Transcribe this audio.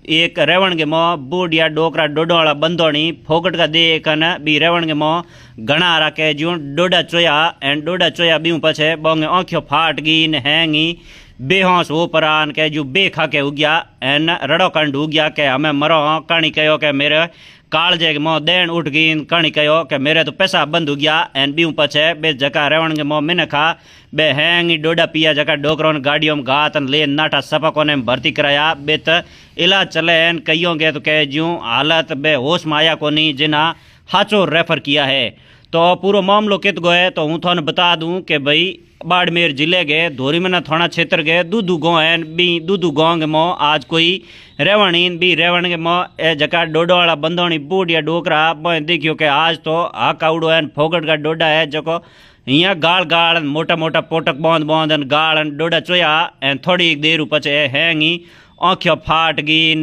एक रेवणगे मो बूढ़िया डोकरा डोडोला बंदोनी फोकट का दे कन बी रेवणगे मो घना राके जू डोडा चोया बीऊ पछे बोंगे आँखियों फाट गई न हैंगी बेहोश हो परान के जो बे खा के उग्या एन रड़ो कंड उग्या के हमें मरो कणी कहो के मेरे कालजे के मो देन उठ गई कणी कहो के मेरे तो पैसा बंद हो गया एन बीऊ पछे बे जका रेवण के मो मिन खा बे हैंगी डोडा पिया जका डोकरों गाड़ियों में गातन ले नाटा सपकों ने भर्ती कराया बे त इलाज चले एन कईयों के तो कह जूँ हालत बे होश में आया को नहीं जिना हाचो रेफर किया है। तो पूरा मामलो कित गो है तो हूँ थाने बता दूँ कि भाई बाड़मेर जिले के धोरीमना थाना क्षेत्र के दूधू गाँव है बी दूधू गाँव के मो आज कोई रेवणीन बी रेवण के मो ए जका डोडो वाला बंदोनी बूढ़िया डोकरा मैं देखियो कि आज तो आ कावड़ो है फोकट का डोडा है जको यहाँ गाल गाल मोटा मोटा पोटक बांध गाल डोडा चोया थोड़ी देर पचे हैंगी आँखियों फाट गई।